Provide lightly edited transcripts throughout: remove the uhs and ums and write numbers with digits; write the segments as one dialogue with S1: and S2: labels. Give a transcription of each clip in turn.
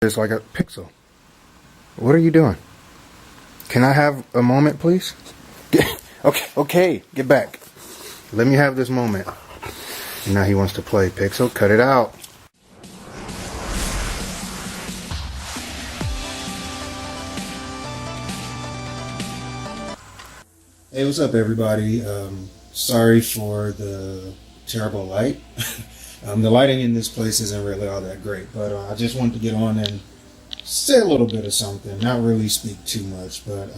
S1: It's like a pixel. What are you doing? Can I have a moment, please? Okay, get back. Let me have this moment. Now he wants to play Pixel. Cut it out. Hey, what's up, everybody? Sorry for the terrible light. The lighting in this place isn't really all that great, but I just wanted to get on and say a little bit of something. Not really speak too much, but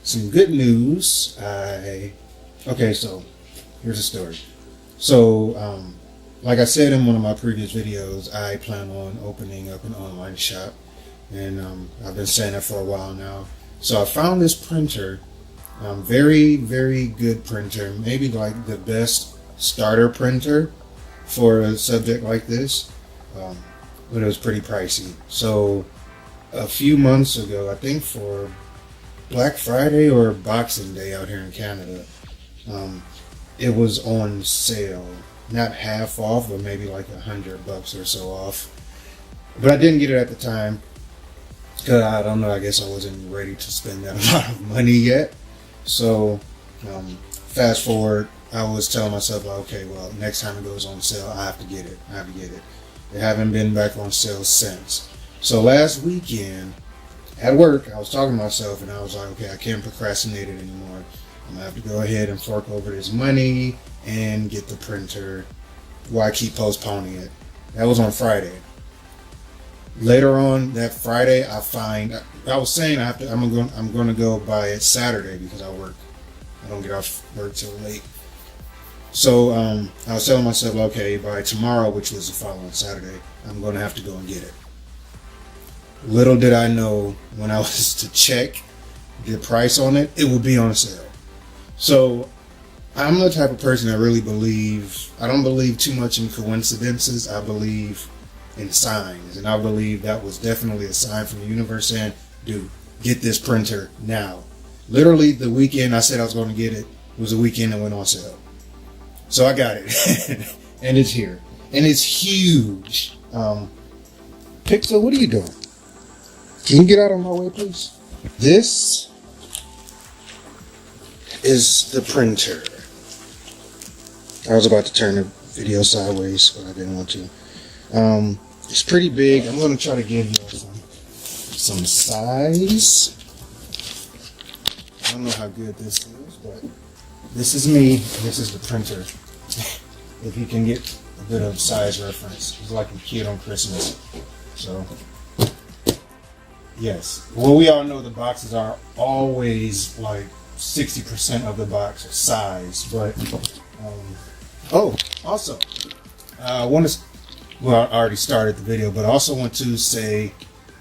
S1: some good news. Okay, so here's a story. So, like I said in one of my previous videos, I plan on opening up an online shop, and I've been saying it for a while now. So I found this printer, very, very good printer, maybe like the best starter printer for a subject like this, but it was pretty pricey. So a few months ago, I think for Black Friday or Boxing Day out here in Canada, it was on sale. Not half off, but maybe like $100 or so off. But I didn't get it at the time because I don't know, I guess I wasn't ready to spend that amount of money yet. So fast forward, I was telling myself, okay, well, next time it goes on sale, I have to get it. They haven't been back on sale since. So last weekend at work, I was talking to myself and I was like, okay, I can't procrastinate it anymore. I'm gonna have to go ahead and fork over this money and get the printer. Why keep postponing it? That was on Friday. Later on that Friday, I was saying I'm gonna go buy it Saturday because I don't get off work till late. So I was telling myself, okay, by tomorrow, which was the following Saturday, I'm going to have to go and get it. Little did I know, when I was to check the price on it, it would be on sale. So I'm the type of person that really I don't believe too much in coincidences. I believe in signs, and I believe that was definitely a sign from the universe saying, dude, get this printer now. Literally the weekend I said I was going to get it was the weekend it went on sale. So I got it, and it's here, and it's huge. Pixel, what are you doing? Can you get out of my way, please? This is the printer. I was about to turn the video sideways, but I didn't want to. It's pretty big. I'm going to try to give you some size. I don't know how good this is, but this is me, and this is the printer. If you can get a bit of size reference. It's like a kid on Christmas. So, yes. Well, we all know the boxes are always like 60% of the box size, but, also, I already started the video, but I also want to say,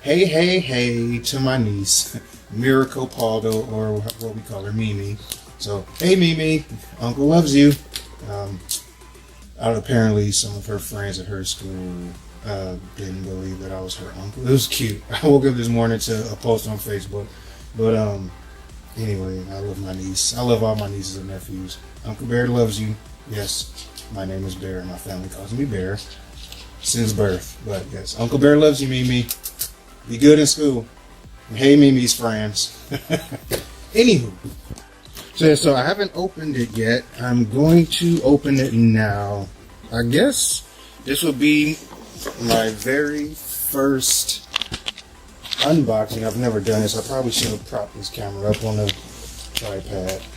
S1: hey to my niece, Miracle Paldo, or what we call her, Mimi. So, hey Mimi, Uncle loves you. Apparently some of her friends at her school didn't believe that I was her uncle. It was cute. I woke up this morning to a post on Facebook. But anyway, I love my niece. I love all my nieces and nephews. Uncle Bear loves you. Yes, my name is Bear. My family calls me Bear since birth. But yes, Uncle Bear loves you, Mimi. Be good in school. And hey, Mimi's friends. Anywho. So I haven't opened it yet. I'm going to open it now. I guess this will be my very first unboxing. I've never done this. I probably should have propped this camera up on a tripod.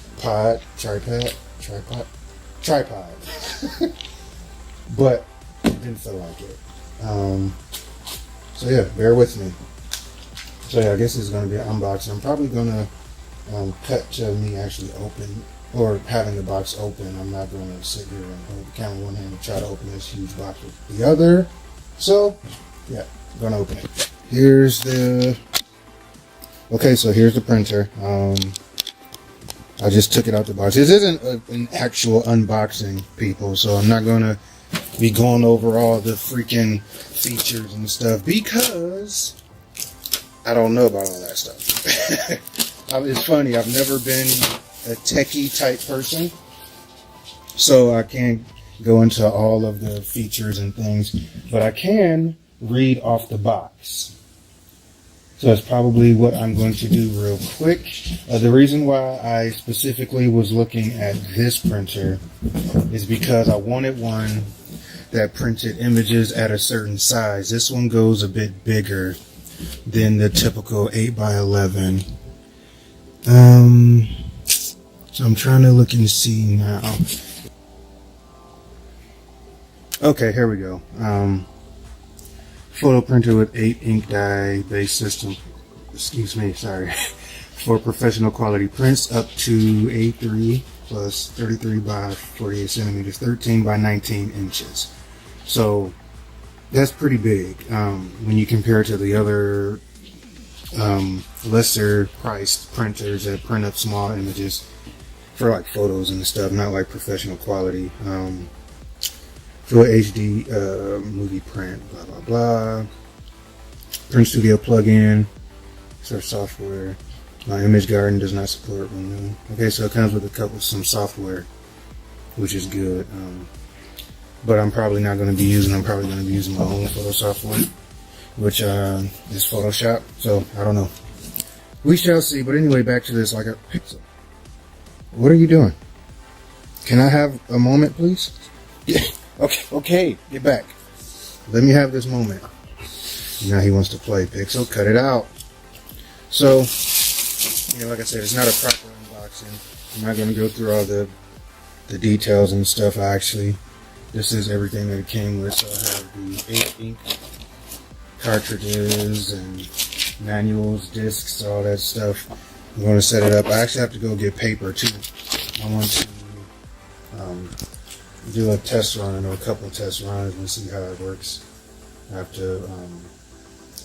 S1: But I didn't feel like it. So yeah, bear with me. So yeah, I guess it's going to be an unboxing. I'm probably going to cut to me actually open or having the box open. I'm not going to sit here and hold the camera in one hand and try to open this huge box with the other. So yeah, I'm going to open it. Here's the printer. I just took it out the box. This isn't an actual unboxing, people, so I'm not going to be going over all the freaking features and stuff because I don't know about all that stuff. It's funny, I've never been a techie type person, so I can't go into all of the features and things, but I can read off the box. So that's probably what I'm going to do real quick. The reason why I specifically was looking at this printer is because I wanted one that printed images at a certain size. This one goes a bit bigger than the typical 8x11. So I'm trying to look and see now. Okay, here we go. Photo printer with 8 ink dye based system. Excuse me, sorry. For professional quality prints up to A3 plus 33 by 48 centimeters, 13 by 19 inches. So that's pretty big when you compare it to the other lesser priced printers that print up small images for like photos and stuff, not like professional quality. Full HD movie print, blah blah blah. Print Studio plugin, search software. My Image Garden does not support Renew. Okay, so it comes with some software, which is good. But I'm probably not going to be using. I'm probably going to be using my own photo software, which is Photoshop. So I don't know. We shall see. But anyway, back to this. Like a pixel. What are you doing? Can I have a moment, please? Yeah. Okay, get back. Let me have this moment. Now he wants to play. Pixel, cut it out. So, like I said, it's not a proper unboxing. I'm not going to go through all the details and stuff. This is everything that it came with. So I have the 8 ink cartridges and manuals, discs, all that stuff. I'm going to set it up. I actually have to go get paper too. I want to do a test run or a couple of test runs and see how it works. I have to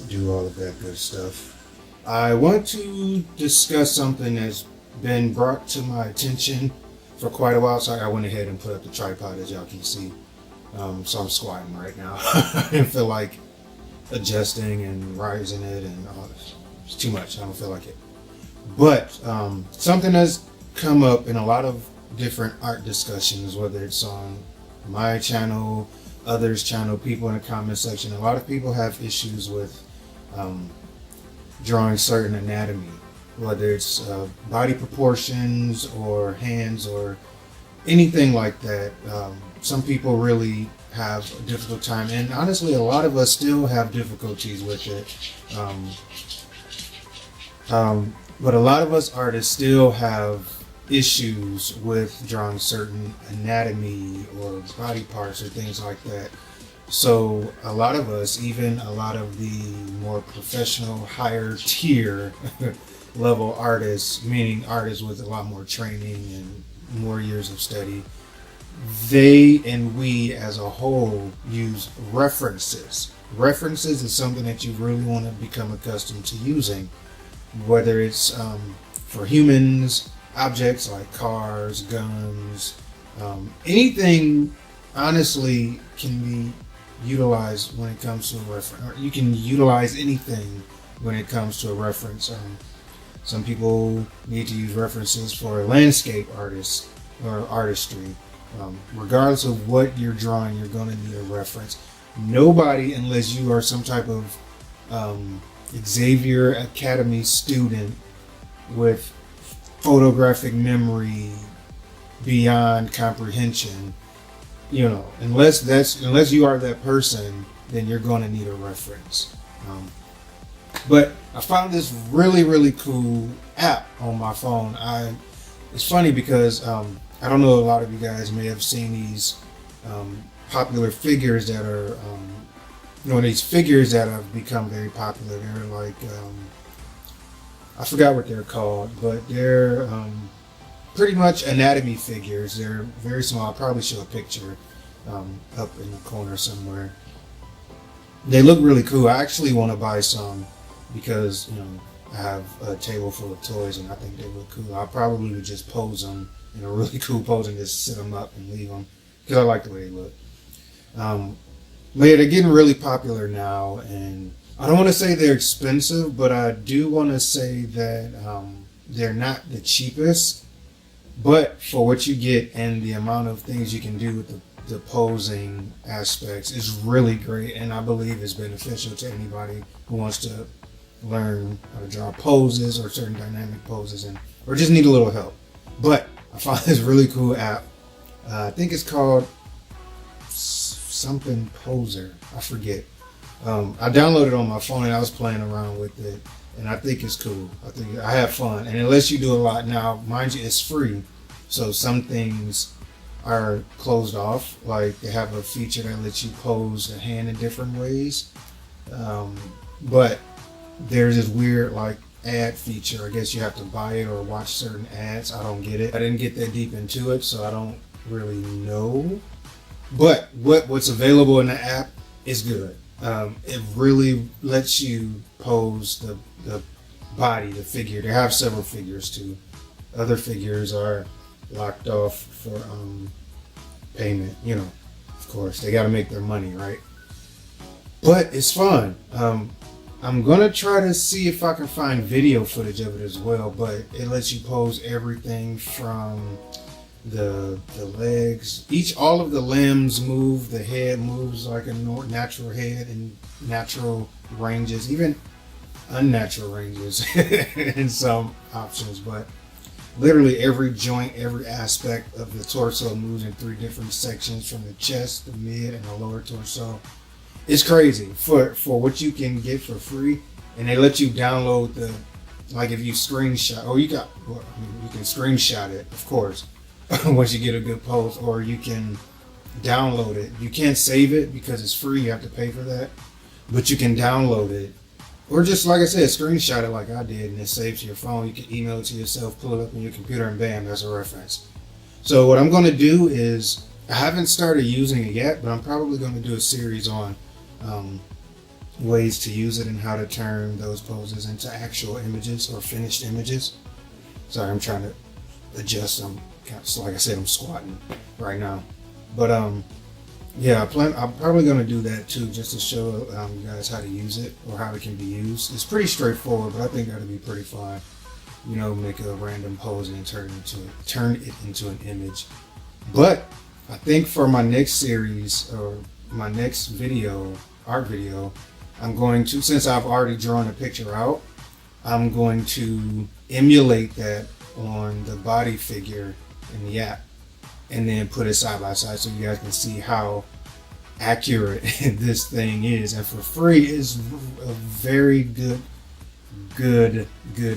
S1: do all of that good stuff. I want to discuss something that's been brought to my attention for quite a while, so I went ahead and put up the tripod, as y'all can see. So I'm squatting right now. I didn't feel like adjusting and rising it and all this. It's too much. I don't feel like it. But something that's come up in a lot of different art discussions, whether it's on my channel, others' channel, people in the comment section. A lot of people have issues with drawing certain anatomy, whether it's body proportions or hands or anything like that. Some people really have a difficult time, and honestly a lot of us still have difficulties with it. But a lot of us artists still have issues with drawing certain anatomy or body parts or things like that. So a lot of us, even a lot of the more professional, higher tier level artists, meaning artists with a lot more training and more years of study, they and we as a whole use references. References is something that you really want to become accustomed to using, whether it's for humans, objects like cars, guns, anything honestly can be utilized when it comes to a reference. Or you can utilize anything when it comes to a reference. Some people need to use references for landscape artists or artistry. Regardless of what you're drawing, you're going to need a reference. Nobody, unless you are some type of Xavier Academy student with photographic memory beyond comprehension, unless you are that person, then you're going to need a reference. But I found this really, really cool app on my phone. It's funny because I don't know, a lot of you guys may have seen these popular figures that are, these figures that have become very popular. They're like, I forgot what they're called, but they're pretty much anatomy figures. They're very small. I'll probably show a picture up in the corner somewhere. They look really cool. I actually want to buy some because, I have a table full of toys and I think they look cool. I probably would just pose them in a really cool pose and just sit them up and leave them because I like the way they look. But yeah, they're getting really popular now, and I don't want to say they're expensive, but I do want to say that they're not the cheapest, but for what you get and the amount of things you can do with the the posing aspects is really great, and I believe is beneficial to anybody who wants to learn how to draw poses or certain dynamic poses, or just need a little help. But I found this really cool app. I think it's called something Poser. I forget. I downloaded it on my phone and I was playing around with it, and I think it's cool. I have fun, and it lets you do a lot. Now, mind you, it's free, so some things are closed off. Like they have a feature that lets you pose a hand in different ways, but there's this weird like ad feature. I guess you have to buy it or watch certain ads. I don't get it. I didn't get that deep into it, so I don't really know. But what's available in the app is good. It really lets you pose the body, the figure. They have several figures too. Other figures are locked off for payment. You know, of course, they got to make their money, right? But it's fun. I'm gonna try to see if I can find video footage of it as well. But it lets you pose everything from the legs. All of the limbs move. The head moves like a natural head and natural ranges, even unnatural ranges in some options. But literally every joint, every aspect of the torso moves in 3 different sections, from the chest, the mid, and the lower torso. It's crazy for what you can get for free, and they let you download like if you screenshot, or you can screenshot it, of course, once you get a good pose, or you can download it. You can't save it because it's free, you have to pay for that, but you can download it, or just like I said, screenshot it like I did, and it saves to your phone. You can email it to yourself, pull it up on your computer, and bam, that's a reference. So what I'm going to do is, I haven't started using it yet, but I'm probably going to do a series on ways to use it and how to turn those poses into actual images or finished images. Sorry, I'm trying to adjust. Like I said, I'm squatting right now. But yeah, I'm probably going to do that too, just to show you guys how to use it or how it can be used. It's pretty straightforward, but I think that'll be pretty fun. You know, make a random pose and turn it into an image. But I think for my next series or my next art video, I'm going to, since I've already drawn a picture out, I'm going to emulate that on the body figure in the app, and then put it side by side so you guys can see how accurate this thing is. And for free, it's a very good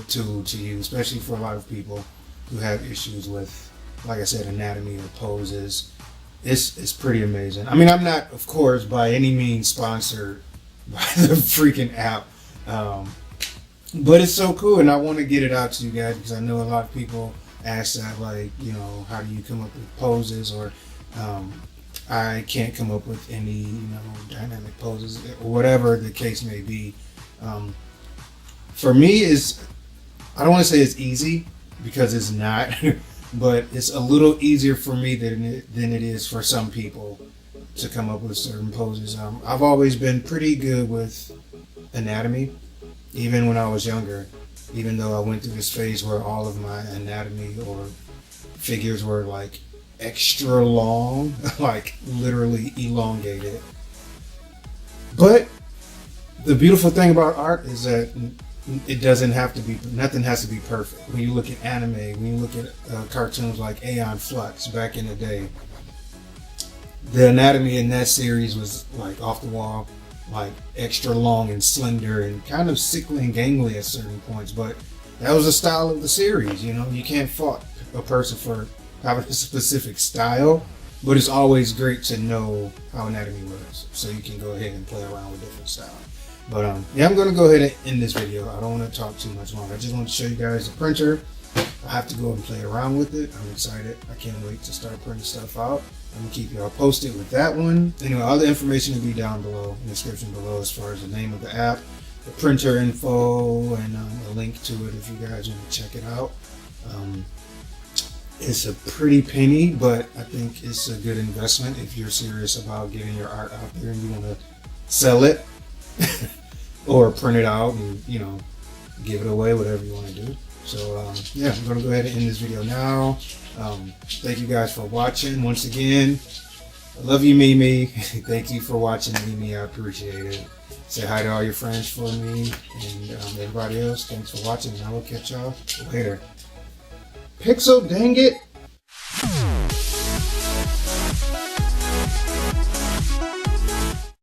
S1: tool to use, especially for a lot of people who have issues with, like I said, anatomy or poses. It's pretty amazing. I mean, I'm not, of course, by any means sponsored by the freaking app, but it's so cool, and I want to get it out to you guys because I know a lot of people ask that, like, you know, how do you come up with poses, or I can't come up with any, you know, dynamic poses, or whatever the case may be. For me, I don't want to say it's easy, because it's not. But it's a little easier for me than it is for some people to come up with certain poses. I've always been pretty good with anatomy, even when I was younger, even though I went through this phase where all of my anatomy or figures were like extra long, like literally elongated. But the beautiful thing about art is that it doesn't have to be, nothing has to be perfect. When you look at anime, when you look at cartoons like Aeon Flux back in the day, the anatomy in that series was like off the wall, like extra long and slender and kind of sickly and gangly at certain points. But that was the style of the series, you know. You can't fault a person for having a specific style, but it's always great to know how anatomy works, so you can go ahead and play around with different styles. But yeah, I'm gonna go ahead and end this video. I don't want to talk too much longer. I just want to show you guys the printer. I have to go and play around with it. I'm excited. I can't wait to start printing stuff out. I'm gonna keep y'all posted with that one. Anyway, all the information will be down below in the description below, as far as the name of the app, the printer info, and a link to it if you guys want to check it out. It's a pretty penny, but I think it's a good investment if you're serious about getting your art out there and you want to sell it or print it out and, you know, give it away, whatever you want to do. So yeah, I'm gonna go ahead and end this video now. Thank you guys for watching. Once again, I love you, Mimi. Thank you for watching, Mimi. I appreciate it. Say hi to all your friends for me, and everybody else. Thanks for watching, and I will catch y'all later. Pixel, dang it!